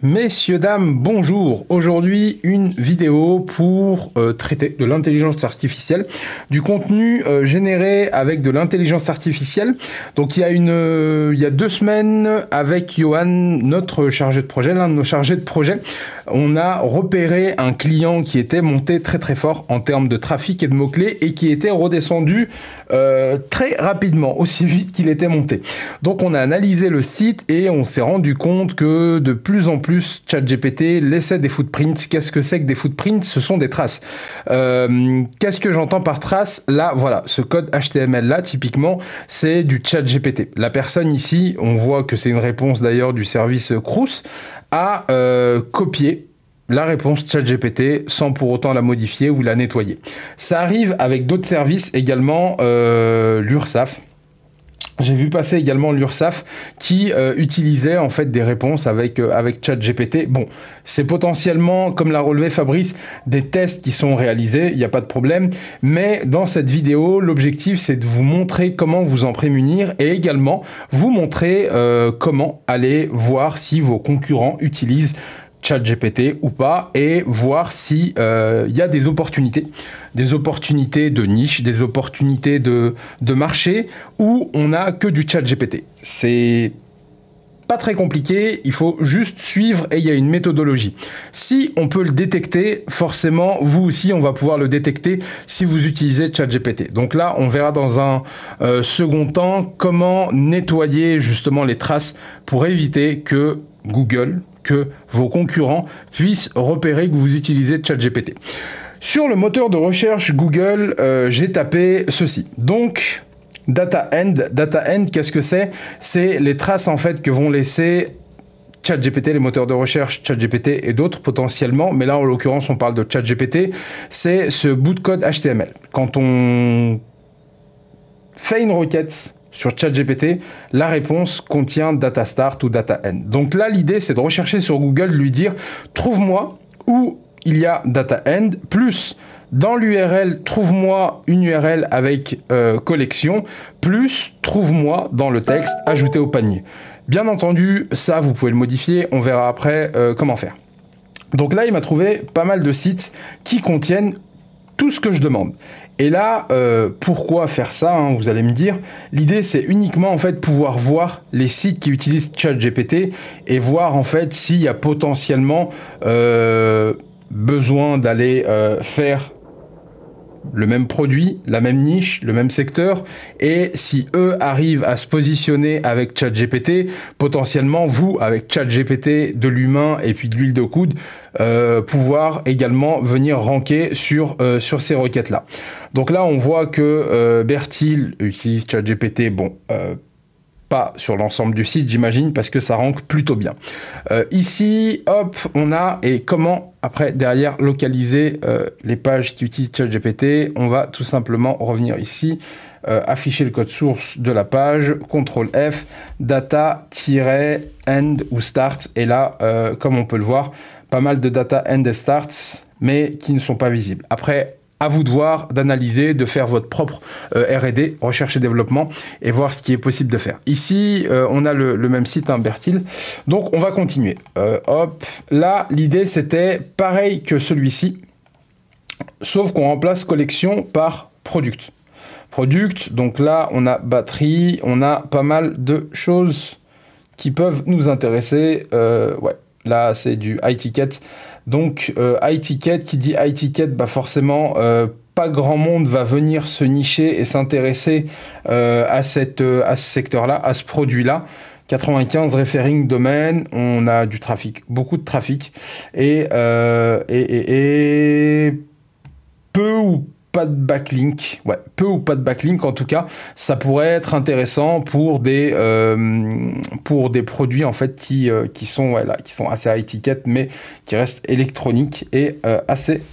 Messieurs, dames, bonjour. Aujourd'hui, une vidéo pour traiter de l'intelligence artificielle, du contenu généré avec de l'intelligence artificielle. Donc, il y a 2 semaines, avec Johan, notre chargé de projet, l'un de nos chargés de projet, on a repéré un client qui était monté très très fort en termes de trafic et de mots-clés et qui était redescendu très rapidement, aussi vite qu'il était monté. Donc, on a analysé le site et on s'est rendu compte que de plus en plus, ChatGPT laissait des footprints. Qu'est-ce que c'est que des footprints? Ce sont des traces. Qu'est-ce que j'entends par trace? Là, voilà, ce code HTML là, typiquement, c'est du ChatGPT. La personne ici, on voit que c'est une réponse d'ailleurs du service Crous, a copié la réponse ChatGPT sans pour autant la modifier ou la nettoyer. Ça arrive avec d'autres services également, l'URSSAF. J'ai vu passer également l'URSSAF qui utilisait en fait des réponses avec ChatGPT. Bon, c'est potentiellement, comme l'a relevé Fabrice, des tests qui sont réalisés, il n'y a pas de problème. Mais dans cette vidéo, l'objectif c'est de vous montrer comment vous en prémunir et également vous montrer comment aller voir si vos concurrents utilisent ChatGPT ou pas, et voir si y a des opportunités de niche, des opportunités de marché où on n'a que du ChatGPT. C'est pas très compliqué, il faut juste suivre et il y a une méthodologie. Si on peut le détecter, forcément, vous aussi, on va pouvoir le détecter si vous utilisez ChatGPT. Donc là, on verra dans un second temps comment nettoyer justement les traces pour éviter que Google, que vos concurrents puissent repérer que vous utilisez ChatGPT. Sur le moteur de recherche Google, j'ai tapé ceci. Donc, Data End, qu'est-ce que c'est? C'est les traces en fait que vont laisser ChatGPT, les moteurs de recherche ChatGPT et d'autres potentiellement, mais là en l'occurrence on parle de ChatGPT, c'est ce bout de code HTML. Quand on fait une requête sur ChatGPT, la réponse contient data start ou data end. Donc là, l'idée, c'est de rechercher sur Google, de lui dire « Trouve-moi où il y a data end » plus dans l'URL, trouve-moi une URL avec collection, plus trouve-moi dans le texte, ajouter au panier. Bien entendu, ça, vous pouvez le modifier, on verra après comment faire. Donc là, il m'a trouvé pas mal de sites qui contiennent tout ce que je demande. Et là, pourquoi faire ça, hein, vous allez me dire. L'idée, c'est uniquement en fait pouvoir voir les sites qui utilisent ChatGPT et voir en fait s'il y a potentiellement besoin d'aller faire le même produit, la même niche, le même secteur, et si eux arrivent à se positionner avec ChatGPT, potentiellement vous, avec ChatGPT, de l'humain et puis de l'huile de coude, pouvoir également venir ranker sur ces requêtes-là. Donc là, on voit que Bertil utilise ChatGPT, bon, pas sur l'ensemble du site, j'imagine, parce que ça rank plutôt bien. Ici, hop, on a, et comment, après, derrière, localiser les pages qui utilisent ChatGPT, on va tout simplement revenir ici, afficher le code source de la page, CTRL F, data-end ou start, et là, comme on peut le voir, pas mal de data end et start, mais qui ne sont pas visibles. Après, à vous de voir, d'analyser, de faire votre propre R&D, recherche et développement, et voir ce qui est possible de faire. Ici, on a le même site, hein, Bertil. Donc, on va continuer. Hop, là, l'idée, c'était pareil que celui-ci, sauf qu'on remplace collection par product. Product, donc là, on a batterie, on a pas mal de choses qui peuvent nous intéresser. Ouais, là, c'est du high-ticket. Donc, high-ticket, qui dit high-ticket, bah forcément, pas grand monde va venir se nicher et s'intéresser à ce secteur-là, à ce produit-là. 95 referring domaine, on a du trafic, beaucoup de trafic, et peu ou pas de backlink, ouais, peu ou pas de backlink, en tout cas, ça pourrait être intéressant pour des produits en fait qui sont, ouais, là, qui sont assez high ticket, mais qui restent électroniques et assez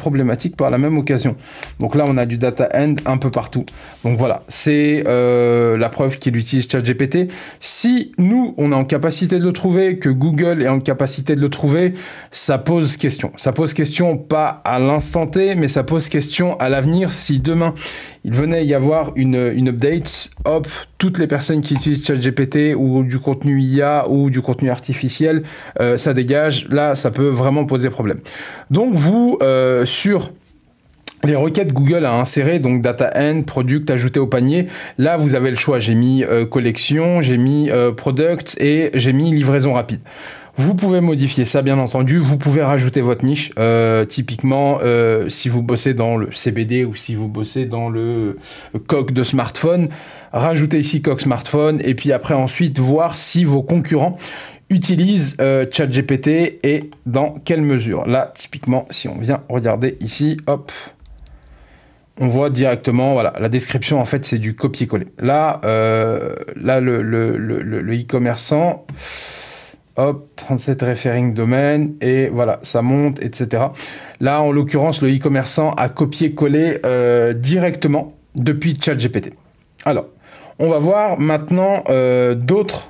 problématique par la même occasion. Donc là, on a du data end un peu partout. Donc voilà, c'est la preuve qu'il utilise ChatGPT. Si nous, on est en capacité de le trouver, que Google est en capacité de le trouver, ça pose question. Ça pose question pas à l'instant T, mais ça pose question à l'avenir. Si demain, il venait y avoir une update, hop, toutes les personnes qui utilisent ChatGPT ou du contenu IA ou du contenu artificiel, ça dégage. Là, ça peut vraiment poser problème. Donc vous, sur les requêtes Google à insérer, donc data end, product, ajouter au panier, là vous avez le choix. J'ai mis collection, j'ai mis product et j'ai mis livraison rapide. Vous pouvez modifier ça, bien entendu. Vous pouvez rajouter votre niche. Typiquement, si vous bossez dans le CBD ou si vous bossez dans le coq de smartphone, rajoutez ici coq smartphone et puis après ensuite voir si vos concurrents utilisent ChatGPT et dans quelle mesure. Là, typiquement, si on vient regarder ici, hop, on voit directement, voilà, la description, en fait, c'est du copier-coller. Là, le e-commerçant, hop, 37 referring domaine, et voilà, ça monte, etc. Là, en l'occurrence, le e-commerçant a copié-collé directement depuis ChatGPT. Alors, on va voir maintenant d'autres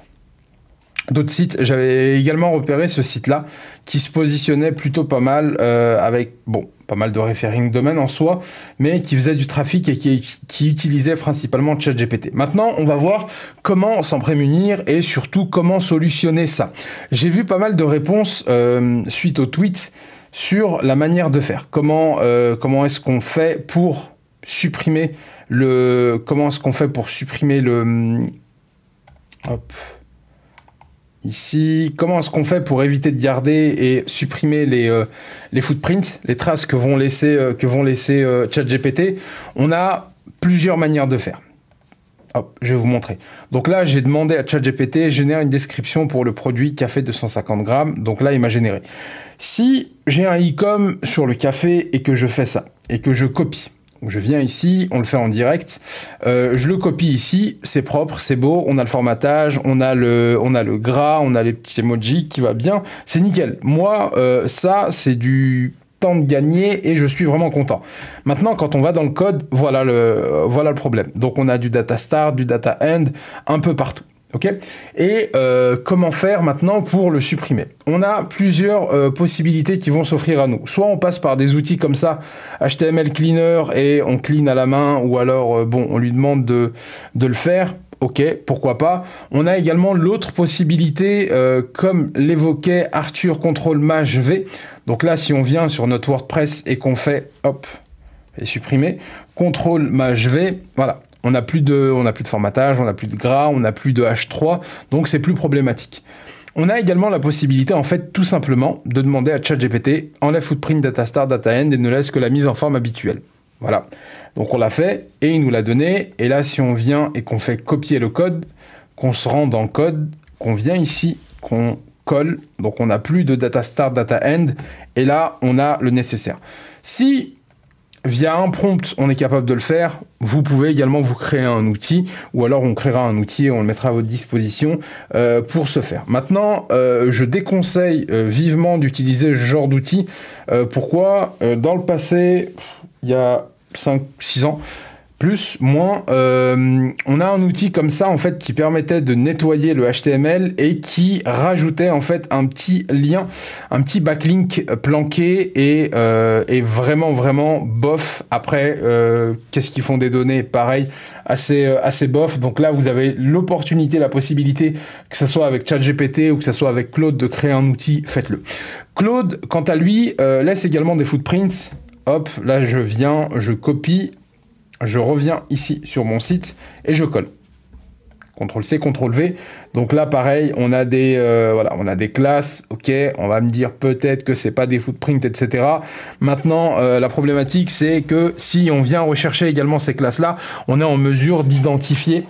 sites. J'avais également repéré ce site-là qui se positionnait plutôt pas mal avec, bon, pas mal de referring domaine en soi, mais qui faisait du trafic et qui utilisait principalement ChatGPT. Maintenant, on va voir comment s'en prémunir et surtout comment solutionner ça. J'ai vu pas mal de réponses suite au tweet sur la manière de faire. Comment est-ce qu'on fait pour supprimer le... Comment est-ce qu'on fait pour supprimer le... Hop... Ici, comment est-ce qu'on fait pour éviter de garder et supprimer les footprints, les traces que vont laisser ChatGPT? On a plusieurs manières de faire. Hop, je vais vous montrer. Donc là, j'ai demandé à ChatGPT, génère une description pour le produit café 250 grammes. Donc là, il m'a généré. Si j'ai un e-com sur le café et que je fais ça, et que je copie, je viens ici, on le fait en direct, je le copie ici, c'est propre, c'est beau, on a le formatage, on a le gras, on a les petits emojis qui va bien, c'est nickel. Moi, ça, c'est du temps de gagner et je suis vraiment content. Maintenant, quand on va dans le code, voilà le problème. Donc, on a du data start, du data end, un peu partout. Ok. Et comment faire maintenant pour le supprimer? On a plusieurs possibilités qui vont s'offrir à nous. Soit on passe par des outils comme ça, HTML Cleaner, et on clean à la main, ou alors bon, on lui demande de le faire. Ok, pourquoi pas. On a également l'autre possibilité, comme l'évoquait Arthur, CTRL-MAJ-V. Donc là, si on vient sur notre WordPress et qu'on fait, hop, et supprimer, CTRL-MAJ-V, voilà. On n'a plus de formatage, on n'a plus de gras, on n'a plus de H3, donc c'est plus problématique. On a également la possibilité, en fait, tout simplement, de demander à ChatGPT, enlève footprint, data start, data end, et ne laisse que la mise en forme habituelle. Voilà. Donc on l'a fait, et il nous l'a donné, et là, si on vient et qu'on fait copier le code, qu'on se rend dans le code, qu'on vient ici, qu'on colle, donc on n'a plus de data start, data end, et là, on a le nécessaire. Si via un prompt, on est capable de le faire. Vous pouvez également vous créer un outil, ou alors on créera un outil et on le mettra à votre disposition pour ce faire. Maintenant, je déconseille vivement d'utiliser ce genre d'outil. Pourquoi? Dans le passé, il y a 5-6 ans, plus, moins, on a un outil comme ça, en fait, qui permettait de nettoyer le HTML et qui rajoutait, en fait, un petit lien, un petit backlink planqué et vraiment, vraiment bof. Après, qu'est-ce qu'ils font des données? Pareil, assez bof. Donc là, vous avez l'opportunité, la possibilité, que ce soit avec ChatGPT ou que ce soit avec Claude, de créer un outil, faites-le. Claude, quant à lui, laisse également des footprints. Hop, là, je viens, je copie. Je reviens ici sur mon site et je colle. CTRL-C, CTRL-V. Donc là, pareil, on a des classes. Ok, on va me dire peut-être que c'est pas des footprints, etc. Maintenant, la problématique, c'est que si on vient rechercher également ces classes-là, on est en mesure d'identifier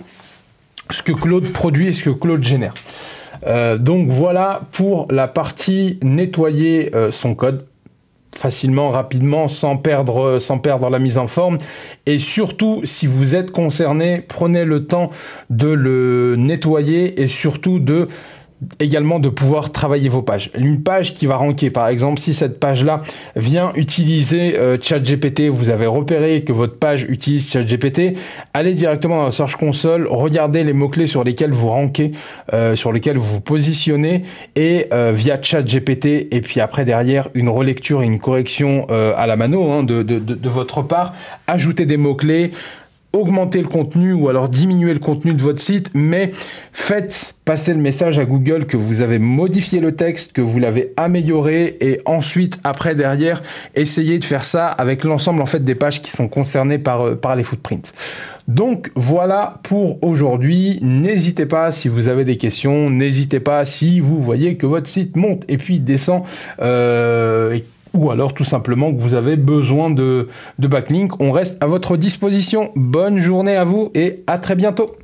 ce que Claude produit et ce que Claude génère. Donc voilà pour la partie nettoyer son code. Facilement, rapidement, sans perdre la mise en forme. Et surtout, si vous êtes concerné, prenez le temps de le nettoyer et surtout de également de pouvoir travailler vos pages. Une page qui va ranker, par exemple, si cette page-là vient utiliser ChatGPT, vous avez repéré que votre page utilise ChatGPT, allez directement dans la Search Console, regardez les mots-clés sur lesquels vous rankez, sur lesquels vous vous positionnez, et via ChatGPT, et puis après derrière une relecture et une correction à la mano hein, de votre part, ajoutez des mots-clés, augmenter le contenu ou alors diminuer le contenu de votre site, mais faites passer le message à Google que vous avez modifié le texte, que vous l'avez amélioré, et ensuite, après, derrière, essayez de faire ça avec l'ensemble en fait des pages qui sont concernées par les footprints. Donc voilà pour aujourd'hui. N'hésitez pas si vous avez des questions, n'hésitez pas si vous voyez que votre site monte et puis descend ou alors tout simplement que vous avez besoin de backlinks. On reste à votre disposition. Bonne journée à vous et à très bientôt.